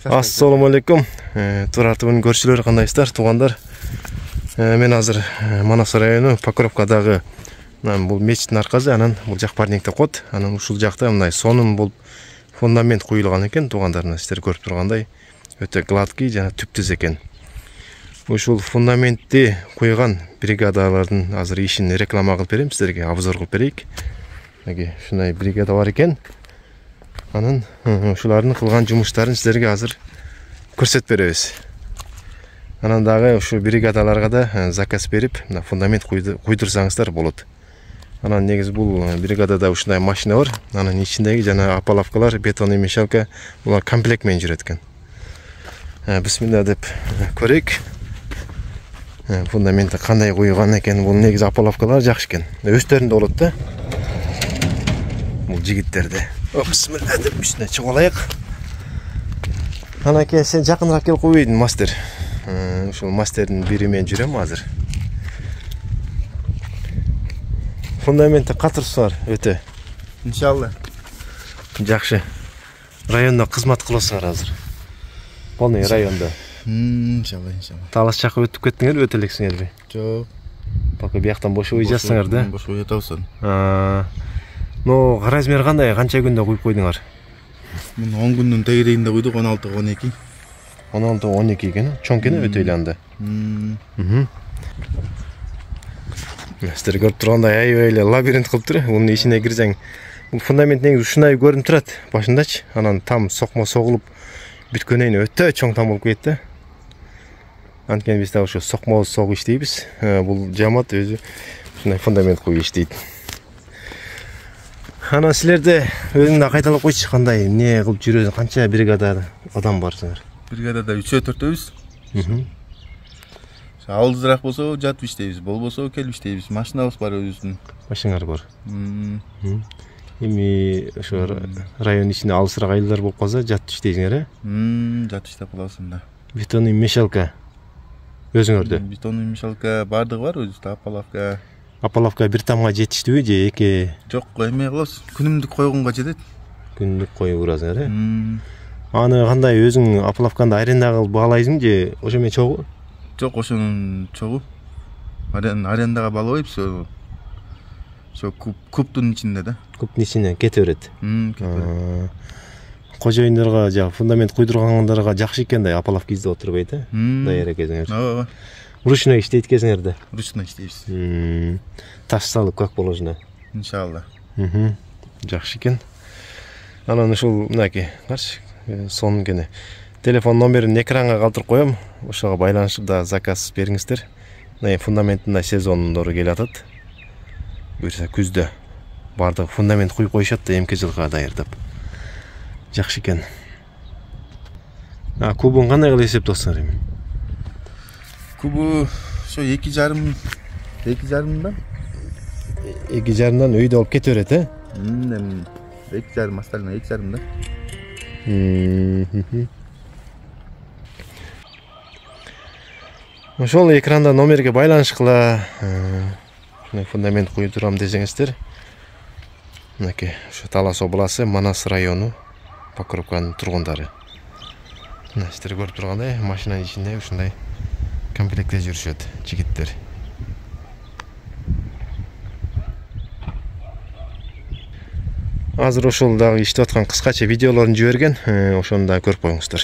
Assalamu alaikum. Турар ТВнын көршілері қандайсыздар, туғандар. Мен азыр Манас району Покровкадагы бул мечиттин аркасы, анан бул жак парникте кот. Анан ушул жакта мындай сонун болуп фундамент куюлган экен, тугандар. Сиздер көрүп тургандай, өтө гладкий жана түптүз экен. Ушул фундаментти куйган бригадалардын азыр ишин реклама кылып берем, сиздерге обзор кылып берейик. Ушундай бригада бар экен. Анын ушулардын кылган жумуштарын сиздерге азыр көрсөтүп беребиз. Анан дагы ушу бригадаларга да заказ берип, фундамент куйдурсаңыздар болот. Анан негизи бул бригадада ушундай машина бар. Анын ичиндеги жана апалавкалар, бетонный мешалка, булар комплект менен жүрөт экен. Бисмилла деп көрөйүк. Фундаментти кандай куйган экен, бул негизи апалавкалар жакшы экен. Өздөрүндө болот да. Бул жигиттерде. Бисмилла деп үстүнө чыгып алайык. Анакей, сен жакыныраак келип койбойдуң, мастер. Ушул мастердин бири менен жүрөм азыр. Фундаментте катырсы бар, өтө. Иншалла. Жакшы. Райондо кызмат кыласыңар азыр. Полный райондо. Иншалла. Талаш жакка өтүп кеттиңерби, өтө элексиңерби? Жок. Пока бияктан бош ой жазсаңар да? Бош ой жатабыз. Но размер кандай, канча күндө куюп койдуңар? Мен 10 күндүн тегерегинде куйдук, 16-12. 16-12 экен, чоң экен өтө эле анда. Сиздер көрүп тургандай аябай эле лабиринт кылыптыр. Мунун ичине кирсең, бул фундамент негизи ушундай көрүнүп турат башындачы. Анан там сокмо согулуп бүткөндөн кийин өтө чоң там болуп кетти. Анткени биз да ошо сокмо согуп иштейбиз. Бул жамаат өзү ушундай фундамент куюп иштейт. Анан силерде өзүңдү кайталап койчу, кандай эмне кылып жүрөсүң, канча бригада адам барсыңар? Бригадада 3-4-төбүз. Алысыраак болсо жатып иштейбиз, болбосо келип иштейбиз. Машинабыз бар өзүбүздүн. Машинаңар бар. Эми ошо район ичинде алысыраак айылдар болуп калса жатып иштейсиңер, жатып иштеп каласың да. Бетонный мешалка өзүңөрдө? Бетонный мешалка бардыгы бар, өзүбүздө апалавка. Апалавка бир тамга жетиштиби же эки? Жок, эме кылабыз. Күнүмдүк койгонго жетет. Күнүмдүк коюп урасыңар, Аны кандай өзүң апалавканды аренда кылып баалайсың же ошо менен чогуу? Жок, ошонун чогуу. Арендага баалабайбыз. Ошо кубтун ичинде да. Кубтун ичине кете берет. Кожоюндарга жа фундамент куйдургандарга жакшы экен да, апалавка издеп отурбайт, даяр экенсиңер. Ооба. Ручной иштейт экенсиңер да. Ручной иштейбиз. Таш салып как положено. Иншалла. Жакшы экен. Анан ушул мынакей, карчы, сонун кene. Телефон номерин экранга калтырып коем. Ошого байланышып да заказ бериңиздер. Фундаменттин сезондору келе атат. Буюрса күздө бардык фундамент куюп коюшат да, эмки жылга даярдап. Жакшы экен. Кубун кандай кылып эсептосуңар эми? Кубу ошо 2,5 да. 2,5дан өйдө алып кете берет, 2,5 астарына 2,5 да. Ошол экранда номерге байланышкыла, фундамент куюп турам десеңиздер. Мынакей, ошо Талас областы, Манас району, Покровканын тургундары. Сиздер көрүп тургандай, машинанын ичинде ушундай комплектте жүрүшөт жигиттер. Азыр ошол дагы иштеп аткан кыскача видеолорун жиберген, ошону да көрүп коюңуздар.